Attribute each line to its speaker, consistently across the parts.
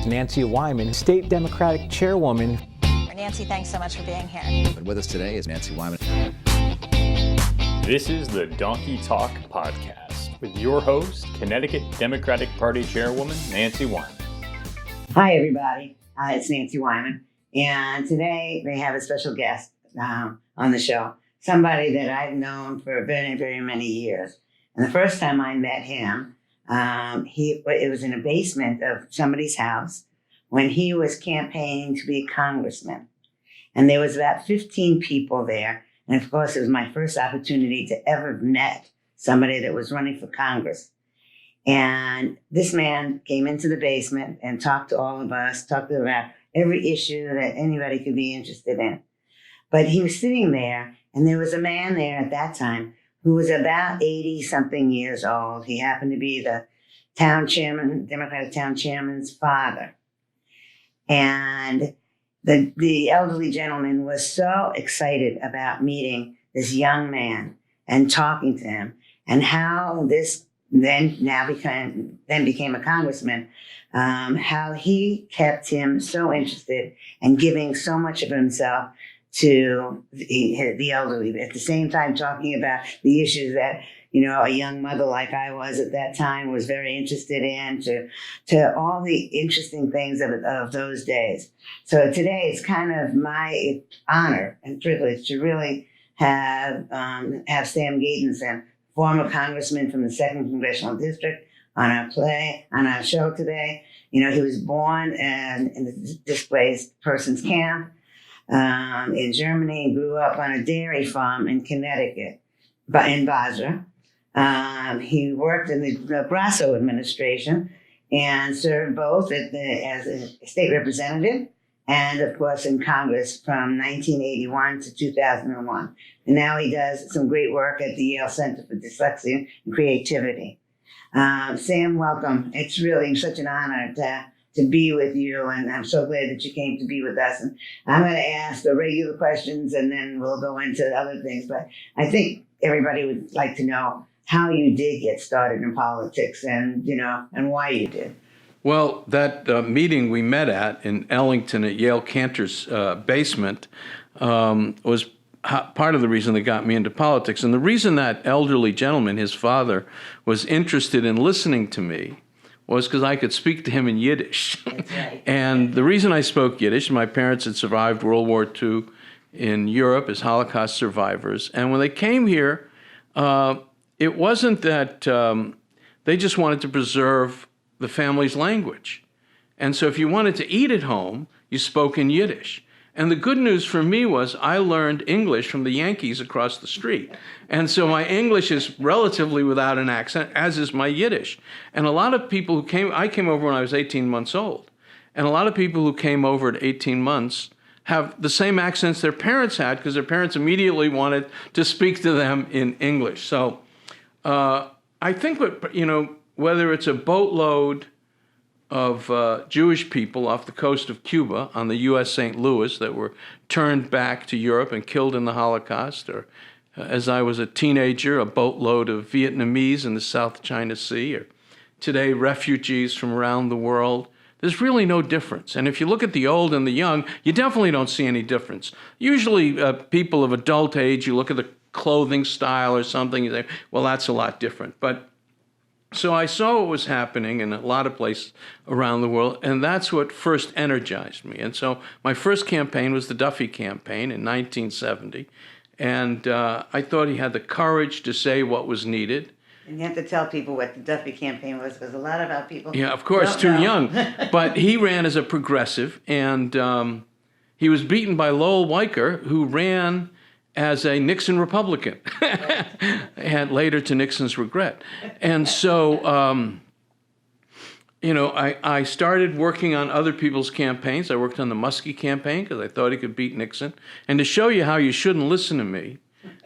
Speaker 1: Nancy Wyman, State Democratic Chairwoman.
Speaker 2: Nancy, thanks so much for being here.
Speaker 3: And with us today is Nancy Wyman.
Speaker 4: This is the Donkey Talk Podcast with your host, Connecticut Democratic Party Chairwoman Nancy Wyman.
Speaker 5: Hi, everybody. It's Nancy Wyman. And today we have a special guest on the show, somebody that I've known for very, very many years. And the first time I met him, it was in a basement of somebody's house when he was campaigning to be congressman. And there was about 15 people there. And of course, it was my first opportunity to ever met somebody that was running for Congress. And this man came into the basement and talked to all of us, talked about every issue that anybody could be interested in. But he was sitting there, and there was a man there at that time who was about 80-something years old. He happened to be the town chairman, Democratic town chairman's father. And the elderly gentleman was so excited about meeting this young man and talking to him, and how this then became a congressman, how he kept him so interested and giving so much of himself to the elderly, at the same time talking about the issues that, a young mother like I was at that time was very interested in, to all the interesting things of those days. So today it's kind of my honor and privilege to really have Sam Gejdenson, former congressman from the 2nd Congressional District, on our show today. He was born in the displaced persons camp in Germany and grew up on a dairy farm in Connecticut, in Basra. He worked in the Grasso administration and served both as a state representative and, of course, in Congress from 1981 to 2001. And now he does some great work at the Yale Center for Dyslexia and Creativity. Sam, welcome. It's really such an honor to be with you, and I'm so glad that you came to be with us. And I'm going to ask the regular questions, and then we'll go into other things. But I think everybody would like to know how you did get started in politics, and and why you did.
Speaker 6: Well, that meeting we met at in Ellington at Yale Cantor's basement was part of the reason that got me into politics. And the reason that elderly gentleman, his father, was interested in listening to me was because I could speak to him in Yiddish.
Speaker 5: That's right.
Speaker 6: And the reason I spoke Yiddish, my parents had survived World War II in Europe as Holocaust survivors. And when they came here, it wasn't that they just wanted to preserve the family's language. And so if you wanted to eat at home, you spoke in Yiddish. And the good news for me was I learned English from the Yankees across the street. And so my English is relatively without an accent, as is my Yiddish. And a lot of people I came over when I was 18 months old. And a lot of people who came over at 18 months have the same accents their parents had, because their parents immediately wanted to speak to them in English. So I think whether it's a boatload of Jewish people off the coast of Cuba on the U.S. St. Louis that were turned back to Europe and killed in the Holocaust, or as I was a teenager, a boatload of Vietnamese in the South China Sea, or today refugees from around the world, there's really no difference. And if you look at the old and the young, you definitely don't see any difference. Usually people of adult age, you look at the clothing style or something, you think, well, that's a lot different. But so I saw what was happening in a lot of places around the world, and that's what first energized me. And so my first campaign was the Duffy campaign in 1970, and I thought he had the courage to say what was needed.
Speaker 5: And you have to tell people what the Duffy campaign was, because a lot of our people
Speaker 6: of course, too young. But he ran as a progressive, and he was beaten by Lowell Weicker, who ran as a Nixon Republican, and later to Nixon's regret. And so, I started working on other people's campaigns. I worked on the Muskie campaign because I thought he could beat Nixon. And to show you how you shouldn't listen to me,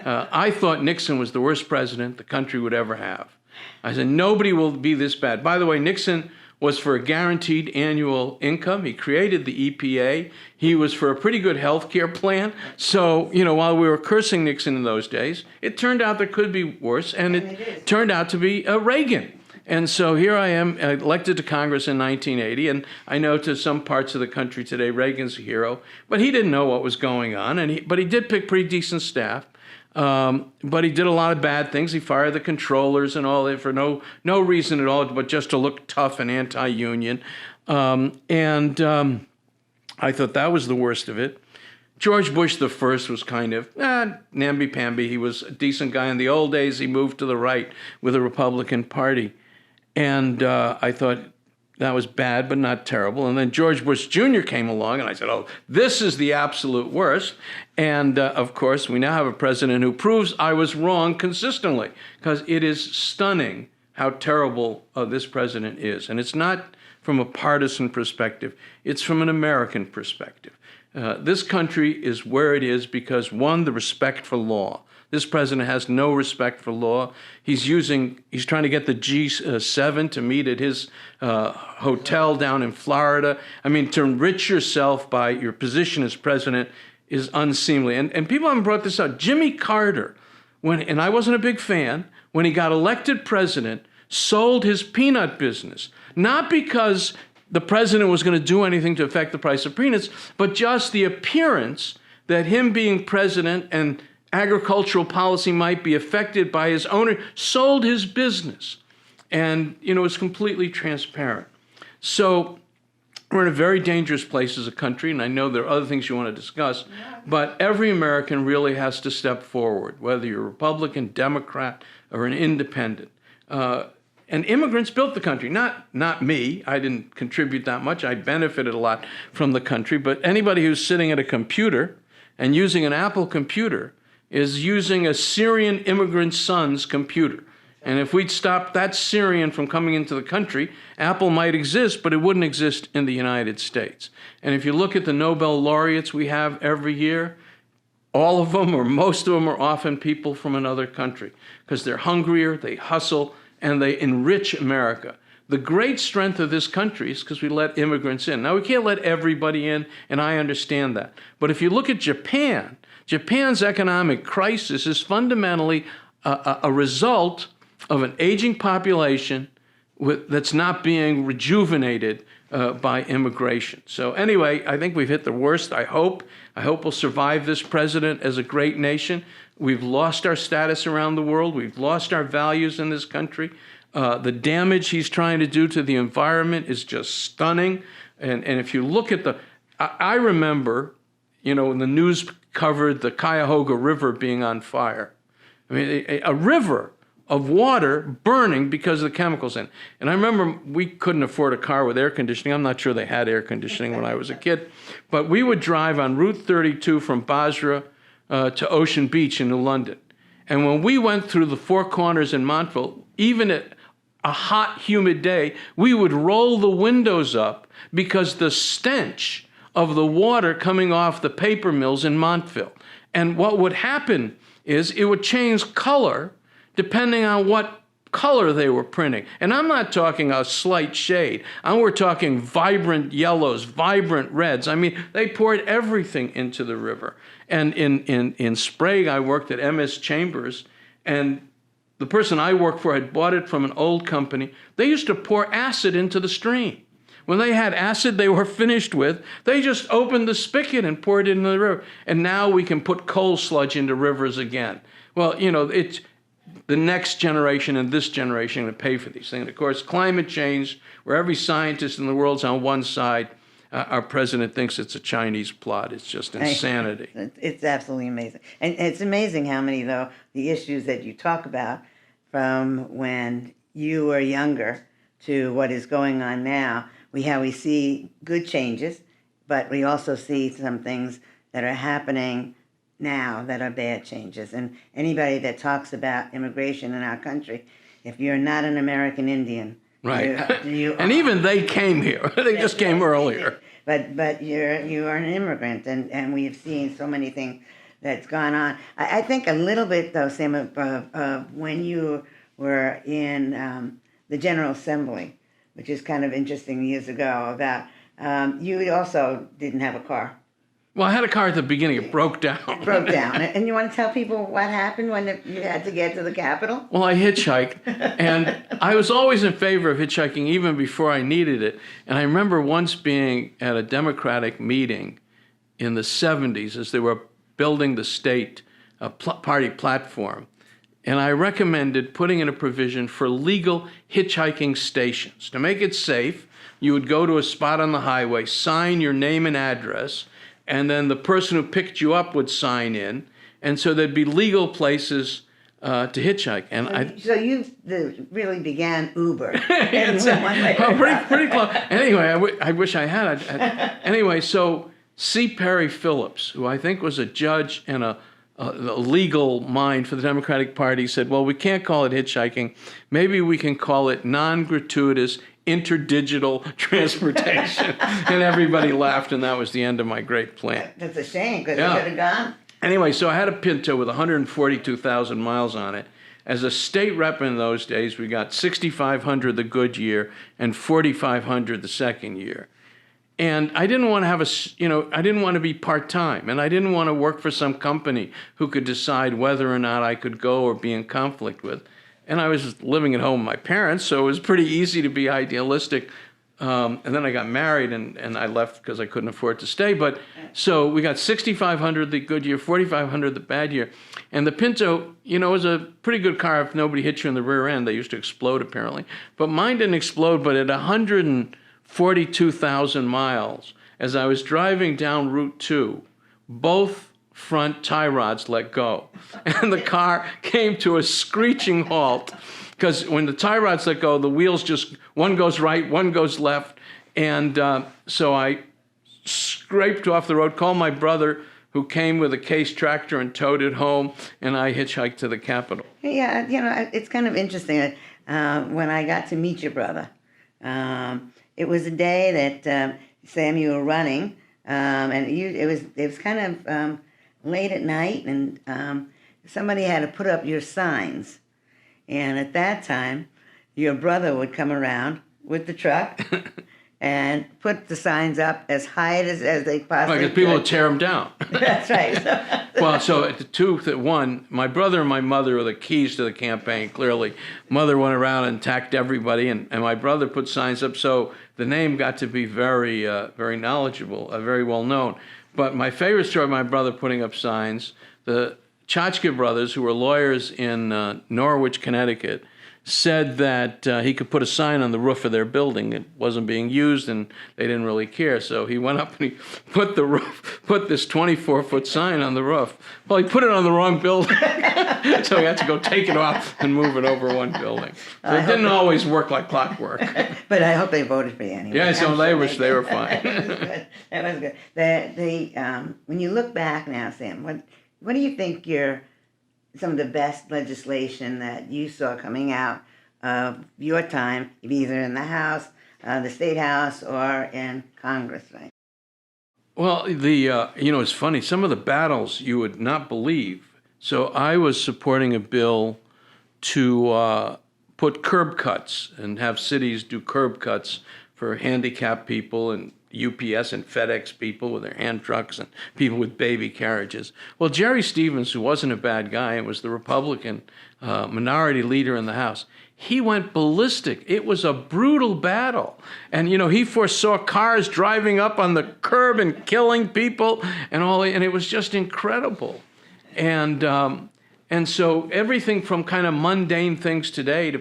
Speaker 6: I thought Nixon was the worst president the country would ever have. I said, nobody will be this bad. By the way, Nixon was for a guaranteed annual income. He created the EPA. He was for a pretty good health care plan. So, while we were cursing Nixon in those days, it turned out there could be worse, and it turned out to be Reagan. And so here I am, elected to Congress in 1980, and I know to some parts of the country today, Reagan's a hero, but he didn't know what was going on, but he did pick pretty decent staff. But he did a lot of bad things. He fired the controllers and all that for no reason at all, but just to look tough and anti-union. I thought that was the worst of it. George Bush the first was kind of namby-pamby. He was a decent guy in the old days. He moved to the right with the Republican Party. And I thought that was bad, but not terrible. And then George Bush Jr. came along, and I said, oh, this is the absolute worst. And, of course, we now have a president who proves I was wrong consistently, because it is stunning how terrible this president is. And it's not from a partisan perspective. It's from an American perspective. This country is where it is because, one, the respect for law. This president has no respect for law. He's trying to get the G7 to meet at his hotel down in Florida. I mean, to enrich yourself by your position as president is unseemly. And people haven't brought this up. Jimmy Carter, and I wasn't a big fan, when he got elected president, sold his peanut business, not because the president was going to do anything to affect the price of peanuts, but just the appearance that him being president and agricultural policy might be affected by his owner, sold his business. And, it's completely transparent. So we're in a very dangerous place as a country, and I know there are other things you want to discuss, but every American really has to step forward, whether you're a Republican, Democrat, or an independent. And immigrants built the country, not me. I didn't contribute that much. I benefited a lot from the country. But anybody who's sitting at a computer and using an Apple computer is using a Syrian immigrant son's computer. And if we'd stopped that Syrian from coming into the country, Apple might exist, but it wouldn't exist in the United States. And if you look at the Nobel laureates we have every year, all of them or most of them are often people from another country because they're hungrier, they hustle, and they enrich America. The great strength of this country is because we let immigrants in. Now, we can't let everybody in, and I understand that. But if you look at Japan, Japan's economic crisis is fundamentally a result of an aging population that's not being rejuvenated by immigration. So anyway, I think we've hit the worst, I hope. I hope we'll survive this president as a great nation. We've lost our status around the world. We've lost our values in this country. The damage he's trying to do to the environment is just stunning. And if you look at I remember, when the news covered the Cuyahoga River being on fire. I mean, a river of water burning because of the chemicals in it. And I remember we couldn't afford a car with air conditioning. I'm not sure they had air conditioning when I was a kid. But we would drive on Route 32 from Basra to Ocean Beach in New London. And when we went through the Four Corners in Montville, even at a hot, humid day, we would roll the windows up because the stench of the water coming off the paper mills in Montville. And what would happen is it would change color depending on what color they were printing. And I'm not talking a slight shade. We're talking vibrant yellows, vibrant reds. I mean, they poured everything into the river. And in Sprague, I worked at MS Chambers, and the person I worked for had bought it from an old company. They used to pour acid into the stream. When they had acid they were finished with, they just opened the spigot and poured it into the river. And now we can put coal sludge into rivers again. Well, it's the next generation and this generation are going to pay for these things. And of course, climate change, where every scientist in the world's on one side, our president thinks it's a Chinese plot. It's just insanity.
Speaker 5: It's absolutely amazing. And it's amazing how many, though, the issues that you talk about from when you were younger to what is going on now, we see good changes, but we also see some things that are happening now that are bad changes. And anybody that talks about immigration in our country, if you're not an American Indian,
Speaker 6: right? And even they came here. They just came earlier.
Speaker 5: But you are an immigrant, and we have seen so many things that's gone on. I think a little bit, though, Sam, of when you were in the General Assembly, which is kind of interesting years ago, about you also didn't have a car.
Speaker 6: Well, I had a car at the beginning. It broke down.
Speaker 5: Broke down. And you want to tell people what happened when you had to get to the Capitol?
Speaker 6: Well, I hitchhiked, and I was always in favor of hitchhiking even before I needed it. And I remember once being at a Democratic meeting in the 70s as they were building the state party platform. And I recommended putting in a provision for legal hitchhiking stations. To make it safe, you would go to a spot on the highway, sign your name and address, and then the person who picked you up would sign in. And so there'd be legal places to hitchhike. And
Speaker 5: so you really began Uber.
Speaker 6: Pretty close. Anyway, I wish I had. Anyway, so C. Perry Phillips, who I think was a judge and a legal mind for the Democratic Party, said, well, we can't call it hitchhiking. Maybe we can call it non-gratuitous interdigital transportation. And everybody laughed, and that was the end of my great plan.
Speaker 5: That's a shame, because it could have gone.
Speaker 6: Anyway, so I had a Pinto with 142,000 miles on it. As a state rep in those days, we got 6,500 the good year and 4,500 the second year. And I didn't want to have I didn't want to be part-time, and I didn't want to work for some company who could decide whether or not I could go or be in conflict with. And I was living at home with my parents, so it was pretty easy to be idealistic. And then I got married, and I left because I couldn't afford to stay. But so we got 6,500 the good year, 4,500 the bad year. And the Pinto, was a pretty good car if nobody hit you in the rear end. They used to explode, apparently. But mine didn't explode, but at 142,000 miles, as I was driving down Route 2, both front tie rods let go. And the car came to a screeching halt, because when the tie rods let go, the wheels just, one goes right, one goes left. And so I scraped off the road, called my brother, who came with a case tractor and towed it home, and I hitchhiked to the Capitol.
Speaker 5: Yeah, it's kind of interesting. When I got to meet your brother, it was a day that, Sam, you were running, and it was kind of late at night, and somebody had to put up your signs. And at that time, your brother would come around with the truck and put the signs up as high as they possibly could.
Speaker 6: Because people would tear them down.
Speaker 5: That's right.
Speaker 6: Well, so one, my brother and my mother were the keys to the campaign, clearly. Mother went around and attacked everybody, and my brother put signs up, so the name got to be very, very knowledgeable, very well known. But my favorite story of my brother putting up signs, the Chachka brothers, who were lawyers in Norwich, Connecticut, said that he could put a sign on the roof of their building. It wasn't being used, and they didn't really care. So he went up and he put this 24-foot sign on the roof. Well, he put it on the wrong building, so he had to go take it off and move it over one building. So it didn't always work like clockwork.
Speaker 5: But I hope they voted for you anyway.
Speaker 6: Yeah, so they wish they were fine.
Speaker 5: That was good. When you look back now, Sam, what do you think some of the best legislation that you saw coming out of your time, either in the House, the State House, or in Congress, right?
Speaker 6: Well, it's funny. Some of the battles you would not believe. So I was supporting a bill to put curb cuts and have cities do curb cuts for handicapped people and UPS and FedEx people with their hand trucks and people with baby carriages. Well, Jerry Stevens, who wasn't a bad guy and was the Republican minority leader in the House, he went ballistic. It was a brutal battle. And, he foresaw cars driving up on the curb and killing people and it was just incredible. And so everything from kind of mundane things today to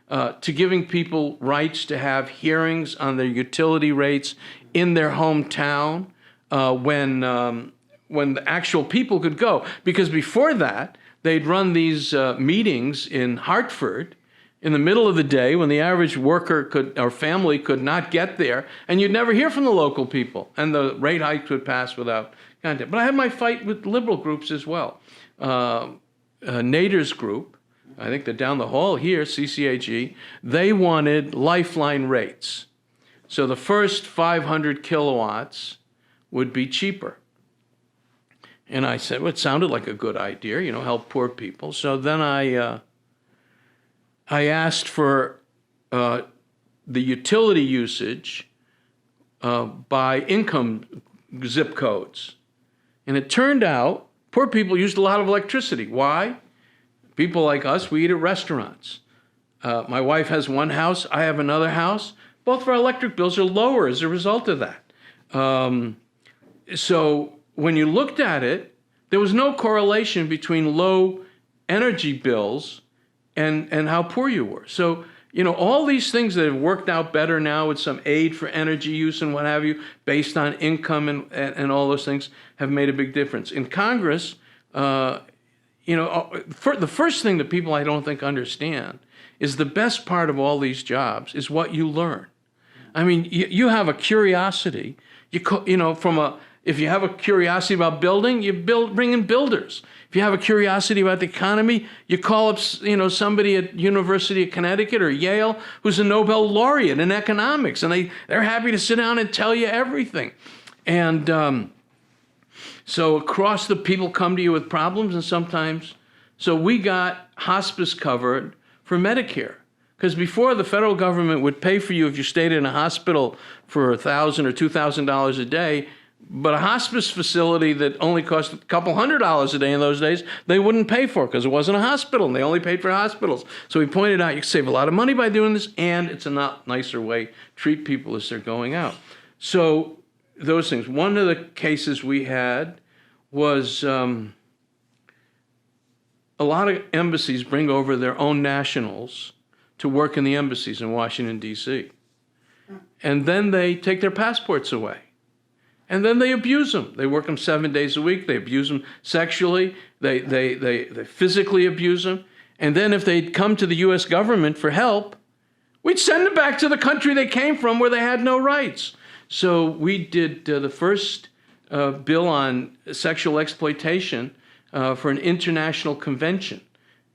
Speaker 6: to giving people rights to have hearings on their utility rates in their hometown when the actual people could go. Because before that, they'd run these meetings in Hartford in the middle of the day when the average worker or family could not get there, and you'd never hear from the local people, and the rate hikes would pass without contact. But I had my fight with liberal groups as well. Nader's group, I think they're down the hall here, CCAG, they wanted lifeline rates. So the first 500 kilowatts would be cheaper. And I said, well, it sounded like a good idea, help poor people. So then I asked for the utility usage by income zip codes. And it turned out poor people used a lot of electricity. Why? People like us, we eat at restaurants. My wife has one house, I have another house. Both of our electric bills are lower as a result of that. So when you looked at it, there was no correlation between low energy bills and how poor you were. So, all these things that have worked out better now with some aid for energy use and what have you, based on income and all those things, have made a big difference. In Congress, the first thing that people I don't think understand is the best part of all these jobs is what you learn. I mean, you have a curiosity. If you have a curiosity about building, bring in builders. If you have a curiosity about the economy, you call up, somebody at University of Connecticut or Yale who's a Nobel laureate in economics, and they're happy to sit down and tell you everything. And so across the people come to you with problems, and sometimes, so we got hospice covered for Medicare. Because before, the federal government would pay for you if you stayed in a hospital for $1,000 or $2,000 a day, but a hospice facility that only cost a couple $100 a day in those days, they wouldn't pay for because it wasn't a hospital, and they only paid for hospitals. So we pointed out you can save a lot of money by doing this, and it's a nicer way to treat people as they're going out. So those things. One of the cases we had was a lot of embassies bring over their own nationals to work in the embassies in Washington, D.C. And then they take their passports away. And then they abuse them. They work them 7 days a week. They abuse them sexually. They physically abuse them. And then if they'd come to the U.S. government for help, we'd send them back to the country they came from where they had no rights. So we did the first bill on sexual exploitation for an international convention.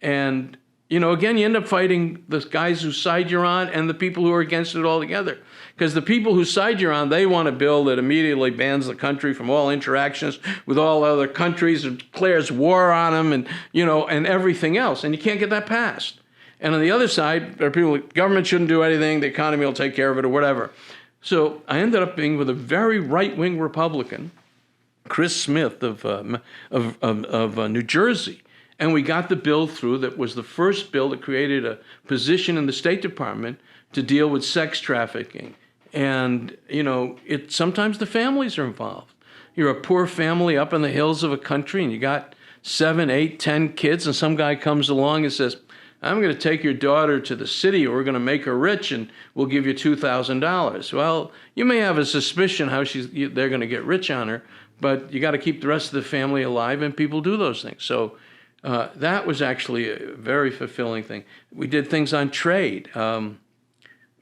Speaker 6: And again, you end up fighting the guys whose side you're on and the people who are against it altogether. Because the people whose side you're on, they want a bill that immediately bans the country from all interactions with all other countries and declares war on them and, and everything else. And you can't get that passed. And on the other side, there are people, the government shouldn't do anything, the economy will take care of it or whatever. So I ended up being with a very right-wing Republican, Chris Smith of New Jersey. And we got the bill through that was the first bill that created a position in the State Department to deal with sex trafficking. And, sometimes the families are involved. You're a poor family up in the hills of a country and you got 7, 8, 10 kids, and some guy comes along and says, I'm going to take your daughter to the city, or we're going to make her rich and we'll give you $2,000. Well, you may have a suspicion how they're going to get rich on her, but you got to keep the rest of the family alive, and people do those things. So that was actually a very fulfilling thing. We did things on trade.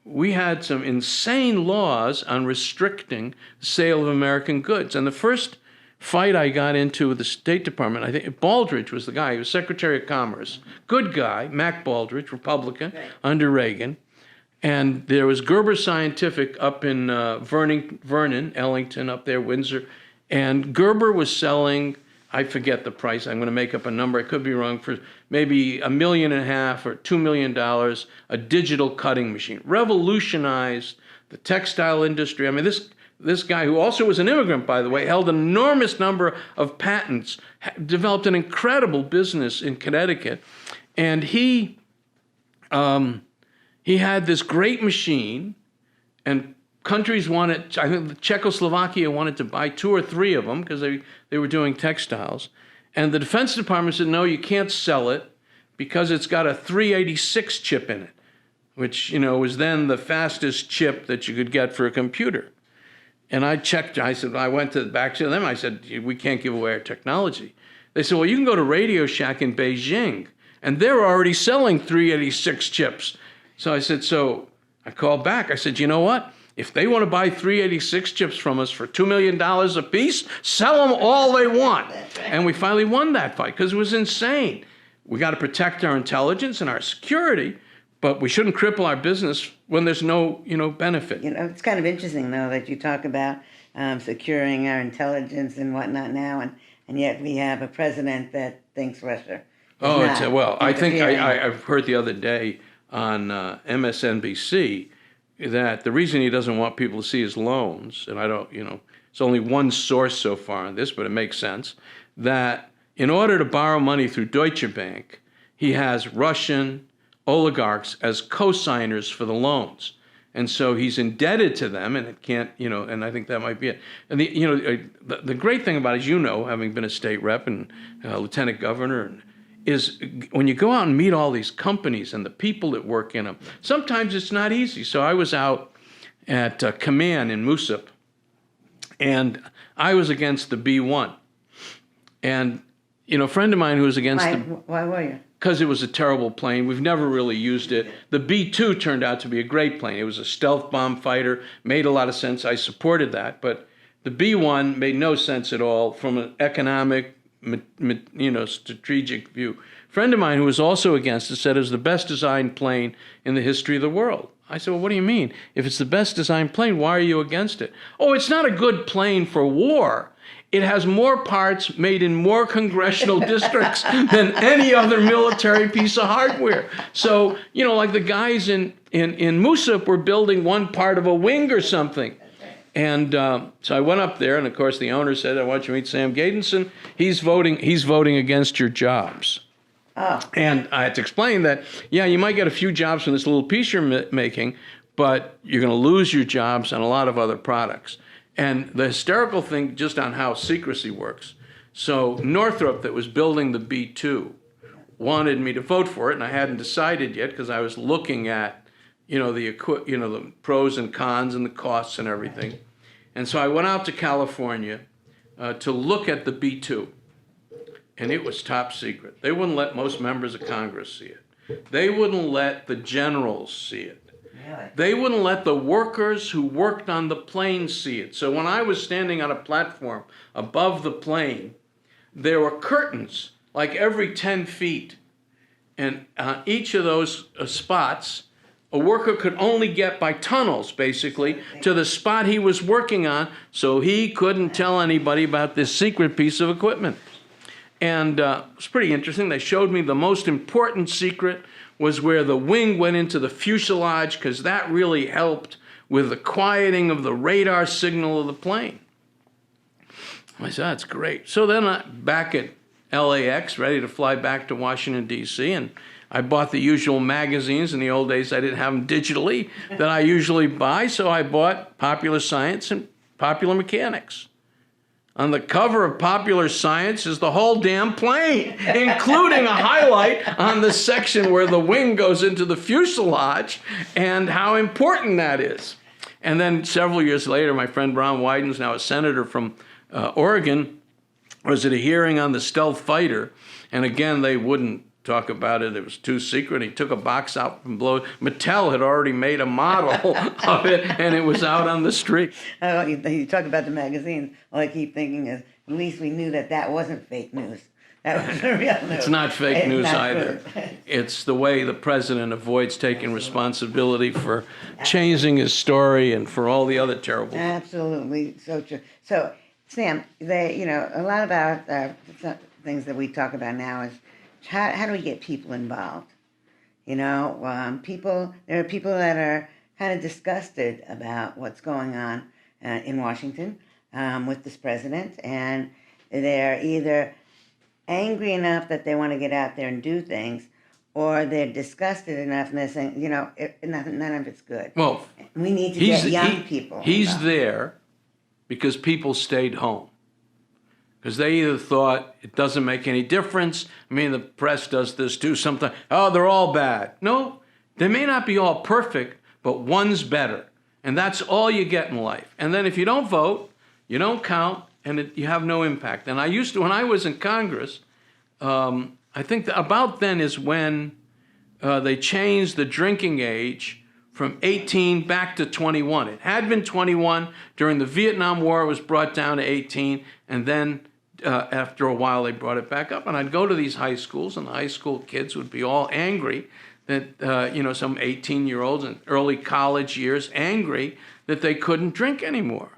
Speaker 6: We had some insane laws on restricting the sale of American goods. And the first fight I got into with the State Department, I think Baldrige was the guy. He was Secretary of Commerce. Good guy, Mac Baldrige, Republican, under Reagan. And there was Gerber Scientific up in Vernon, Ellington, up there, Windsor. And Gerber was selling, I forget the price, I'm going to make up a number, I could be wrong, for maybe $1.5 million or $2 million, a digital cutting machine. Revolutionized the textile industry. I mean, this guy, who also was an immigrant, by the way, held an enormous number of patents, developed an incredible business in Connecticut, and he had this great machine, and countries wanted, I think Czechoslovakia wanted to buy 2 or 3 of them because they were doing textiles. And the Defense Department said, no, you can't sell it because it's got a 386 chip in it, which, was then the fastest chip that you could get for a computer. And I checked, I went back to them, I said, we can't give away our technology. They said, well, you can go to Radio Shack in Beijing, and they're already selling 386 chips. So I said, I called back, I said, you know what? If they want to buy 386 chips from us for $2 million a piece, sell them all they want. And we finally won that fight because it was insane. We got to protect our intelligence and our security, but we shouldn't cripple our business when there's no, benefit.
Speaker 5: It's kind of interesting, though, that you talk about securing our intelligence and whatnot now, and yet we have a president that thinks Russia is
Speaker 6: I think I've heard the other day on MSNBC, that the reason he doesn't want people to see his loans, and I don't, it's only one source so far on this, but it makes sense, that in order to borrow money through Deutsche Bank, he has Russian oligarchs as co-signers for the loans. And so he's indebted to them, and it can't, and I think that might be it. And the great thing about it, having been a state rep and lieutenant governor, is when you go out and meet all these companies and the people that work in them, sometimes it's not easy. So I was out at Command in Moosip, and I was against the B-1. And, a friend of mine who was against
Speaker 5: Why were you?
Speaker 6: Because it was a terrible plane. We've never really used it. The B-2 turned out to be a great plane. It was a stealth bomb fighter, made a lot of sense. I supported that. But the B-1 made no sense at all from an economic, strategic view. A friend of mine who was also against it said it was the best designed plane in the history of the world. I said, well, what do you mean? If it's the best designed plane, why are you against it? Oh, it's not a good plane for war. It has more parts made in more congressional districts than any other military piece of hardware. So, like the guys in Moosip were building one part of a wing or something. And so I went up there, and of course the owner said, I want you to meet Sam Gejdenson. He's voting against your jobs. Oh. And I had to explain that, you might get a few jobs from this little piece you're making, but you're going to lose your jobs on a lot of other products. And the hysterical thing just on how secrecy works. So Northrop, that was building the B-2, wanted me to vote for it, and I hadn't decided yet because I was looking at, the pros and cons and the costs and everything. And so I went out to California to look at the B-2, and it was top secret. They wouldn't let most members of Congress see it. They wouldn't let the generals see it. They wouldn't let the workers who worked on the plane see it. So when I was standing on a platform above the plane, there were curtains like every 10 feet. And on each of those spots, a worker could only get by tunnels, basically, to the spot he was working on, so he couldn't tell anybody about this secret piece of equipment. And it was pretty interesting. They showed me the most important secret was where the wing went into the fuselage, because that really helped with the quieting of the radar signal of the plane. I said, that's great. So then back at LAX, ready to fly back to Washington, D.C., and I bought the usual magazines. In the old days, I didn't have them digitally that I usually buy, so I bought Popular Science and Popular Mechanics. On the cover of Popular Science is the whole damn plane, including a highlight on the section where the wing goes into the fuselage and how important that is. And then several years later, my friend Ron Wyden's now a senator from Oregon, was at a hearing on the stealth fighter. And again, they wouldn't talk about it. It was too secret. He took a box out from below. Mattel had already made a model of it, and it was out on the street.
Speaker 5: Oh, you talk about the magazines. All I keep thinking is, at least we knew that wasn't fake news. That was the real news.
Speaker 6: It's not fake news either. It's the way the president avoids taking responsibility for changing his story and for all the other terrible things.
Speaker 5: Absolutely, so true. So, Sam, a lot about things that we talk about now is how do we get people involved? There are people that are kind of disgusted about what's going on in Washington with this president, and they're either angry enough that they want to get out there and do things, or they're disgusted enough and they're saying, none of it's good.
Speaker 6: Well,
Speaker 5: we need to get young people.
Speaker 6: He's
Speaker 5: involved.
Speaker 6: there because people stayed home. Because they either thought it doesn't make any difference. I mean, the press does this too sometimes. Oh, they're all bad. No, they may not be all perfect, but one's better. And that's all you get in life. And then if you don't vote, you don't count, and you have no impact. And when I was in Congress, I think that about then is when they changed the drinking age from 18 back to 21. It had been 21. During the Vietnam War, it was brought down to 18, and then after a while, they brought it back up. And I'd go to these high schools, and the high school kids would be all angry that, some 18-year-olds in early college years, angry that they couldn't drink anymore.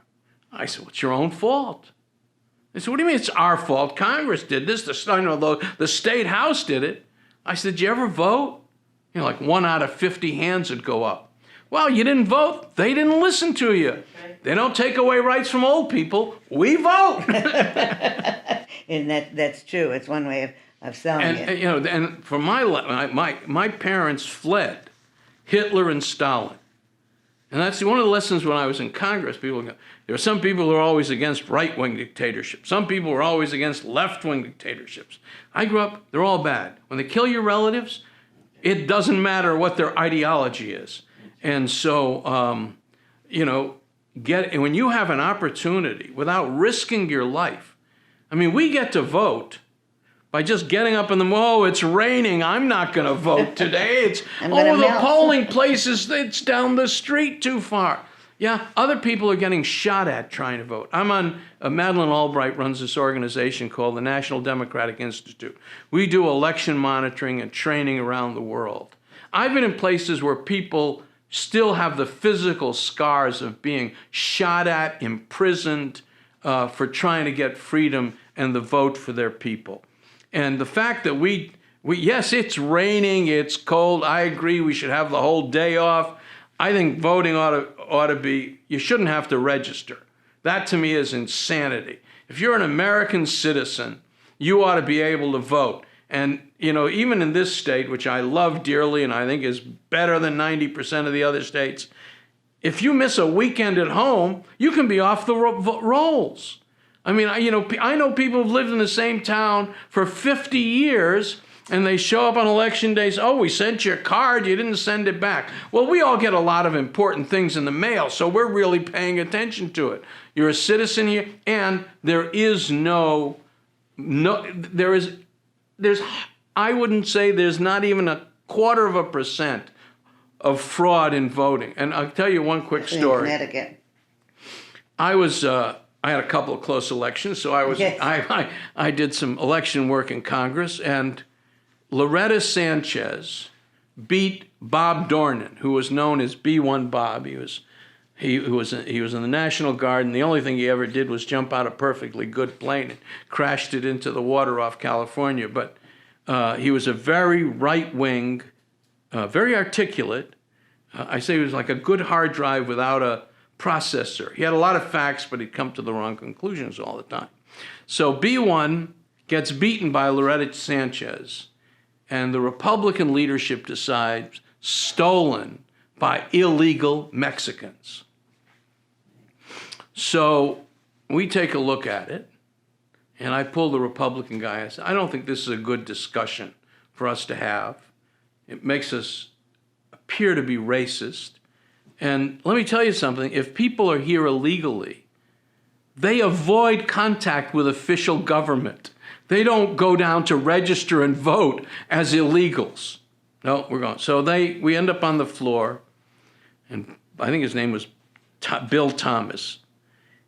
Speaker 6: I said, well, it's your own fault. They said, what do you mean it's our fault? Congress did this. The state house did it. I said, did you ever vote? Like 1 out of 50 hands would go up. Well, you didn't vote. They didn't listen to you. They don't take away rights from old people. We vote.
Speaker 5: And that's true. It's one way of selling it.
Speaker 6: And for my parents fled Hitler and Stalin. And that's one of the lessons when I was in Congress. People go, there are some people who are always against right-wing dictatorships. Some people are always against left-wing dictatorships. I grew up, they're all bad. When they kill your relatives, it doesn't matter what their ideology is. And so, when you have an opportunity without risking your life, I mean, we get to vote by just getting up in the morning. Oh, it's raining. I'm not going to vote today. The polling places, it's down the street too far. Yeah, other people are getting shot at trying to vote. I'm on, Madeleine Albright runs this organization called the National Democratic Institute. We do election monitoring and training around the world. I've been in places where people still have the physical scars of being shot at, imprisoned for trying to get freedom and the vote for their people. And the fact that we yes, it's raining, it's cold. I agree we should have the whole day off. I think voting ought to be, you shouldn't have to register. That to me is insanity. If you're an American citizen, you ought to be able to vote. And, even in this state, which I love dearly and I think is better than 90% of the other states, if you miss a weekend at home, you can be off the rolls. I mean, I know people who've lived in the same town for 50 years, and they show up on election days, oh, we sent you a card, you didn't send it back. Well, we all get a lot of important things in the mail, so we're really paying attention to it. You're a citizen here, and I wouldn't say there's not even 0.25% of fraud in voting. And I'll tell you one quick story.
Speaker 5: In Connecticut.
Speaker 6: I had a couple of close elections, so I did some election work in Congress, and Loretta Sanchez beat Bob Dornan, who was known as B1 Bob. He was in the National Guard, and the only thing he ever did was jump out a perfectly good plane and crashed it into the water off California. But he was a very right-wing, very articulate. I say he was like a good hard drive without a processor. He had a lot of facts, but he'd come to the wrong conclusions all the time. So B1 gets beaten by Loretta Sanchez, and the Republican leadership decides stolen by illegal Mexicans. So we take a look at it, and I pull the Republican guy. I say, I don't think this is a good discussion for us to have. It makes us appear to be racist. And let me tell you something, if people are here illegally, they avoid contact with official government. They don't go down to register and vote as illegals. No, we're going. So we end up on the floor, and I think his name was Bill Thomas.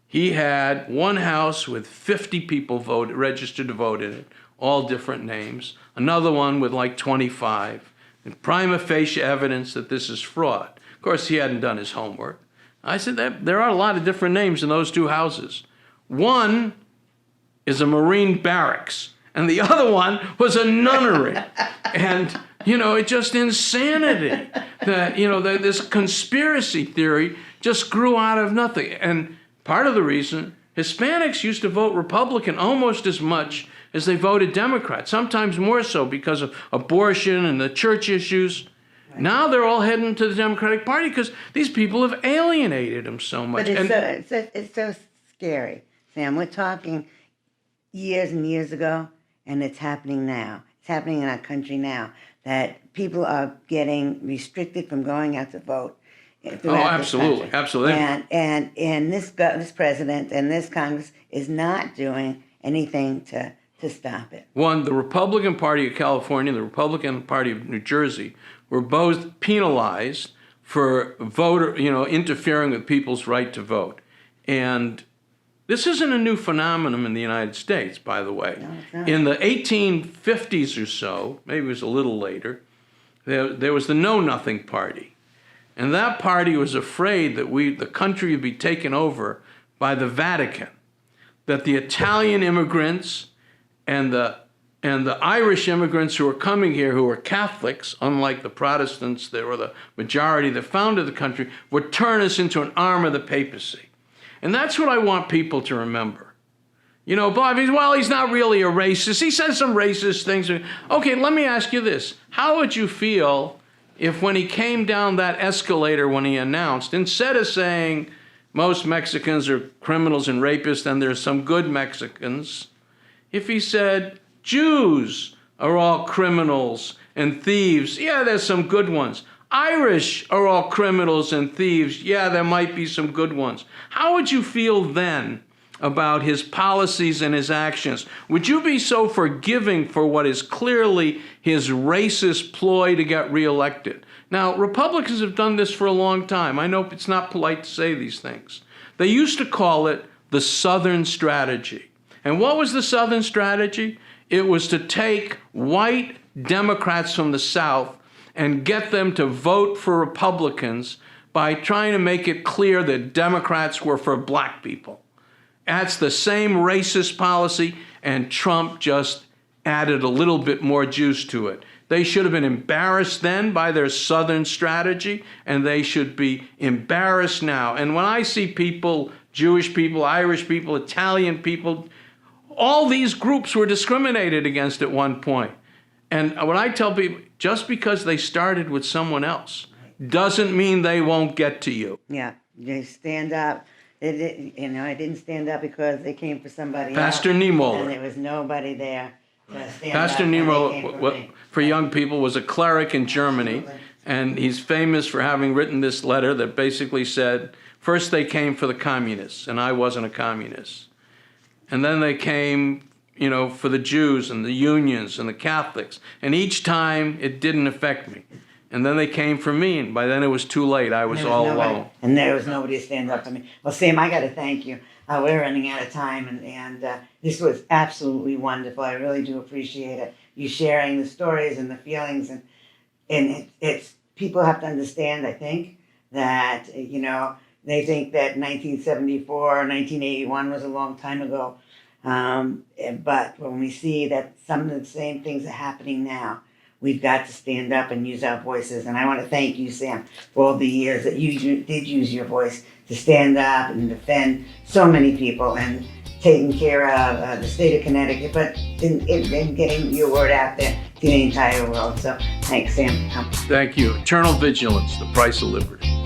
Speaker 6: He had one house with 50 people registered to vote in it, all different names. Another one with like 25. And prima facie evidence that this is fraud. Of course, he hadn't done his homework. I said, there are a lot of different names in those two houses. One is a Marine barracks, and the other one was a nunnery. And, it's just insanity that, that this conspiracy theory just grew out of nothing. And part of the reason, Hispanics used to vote Republican almost as much as they voted Democrat, sometimes more so because of abortion and the church issues. Now they're all heading to the Democratic Party because these people have alienated them so much.
Speaker 5: But it's so scary, Sam. We're talking years and years ago, and it's happening now. It's happening in our country now, that people are getting restricted from going out to vote.
Speaker 6: Oh, absolutely, absolutely.
Speaker 5: And this president and this Congress is not doing anything to stop it.
Speaker 6: One, the Republican Party of California and the Republican Party of New Jersey were both penalized for interfering with people's right to vote. And this isn't a new phenomenon in the United States, by the way.
Speaker 5: No, it's not.
Speaker 6: In the 1850s or so, maybe it was a little later, there was the Know Nothing Party. And that party was afraid that the country would be taken over by the Vatican, that the Italian immigrants and the And the Irish immigrants who were coming here, who were Catholics, unlike the Protestants that were the majority that founded the country, would turn us into an arm of the papacy. And that's what I want people to remember. You know, Bob, he's not really a racist. He says some racist things. Okay, let me ask you this. How would you feel if when he came down that escalator when he announced, instead of saying most Mexicans are criminals and rapists and there's some good Mexicans, if he said Jews are all criminals and thieves, yeah, there's some good ones. Irish are all criminals and thieves, yeah, there might be some good ones. How would you feel then about his policies and his actions? Would you be so forgiving for what is clearly his racist ploy to get reelected? Now, Republicans have done this for a long time. I know it's not polite to say these things. They used to call it the Southern strategy. And what was the Southern strategy? It was to take white Democrats from the South and get them to vote for Republicans by trying to make it clear that Democrats were for black people. That's the same racist policy, and Trump just added a little bit more juice to it. They should have been embarrassed then by their Southern strategy, and they should be embarrassed now. And when I see people, Jewish people, Irish people, Italian people, all these groups were discriminated against at one point. And when I tell people, just because they started with someone else doesn't mean they won't get to you.
Speaker 5: Yeah, they stand up. I didn't stand up because they came for somebody
Speaker 6: Pastor
Speaker 5: else.
Speaker 6: Niemöller.
Speaker 5: And there was nobody there to stand
Speaker 6: Pastor
Speaker 5: up.
Speaker 6: Niemöller, for young people, was a cleric in Germany, and he's famous for having written this letter that basically said, first they came for the communists, and I wasn't a communist. And then they came, for the Jews and the unions and the Catholics. And each time it didn't affect me. And then they came for me, and by then it was too late. I was all alone.
Speaker 5: And there was nobody to stand up for me. Well, Sam, I got to thank you. We're running out of time, and this was absolutely wonderful. I really do appreciate it. You sharing the stories and the feelings, and it's people have to understand, I think, that, they think that 1974 or 1981 was a long time ago. But when we see that some of the same things are happening now, we've got to stand up and use our voices. And I want to thank you, Sam, for all the years that you did use your voice to stand up and defend so many people and taking care of the state of Connecticut, but in getting your word out there to the entire world. So thanks, Sam.
Speaker 6: Thank you. Eternal vigilance, the price of liberty.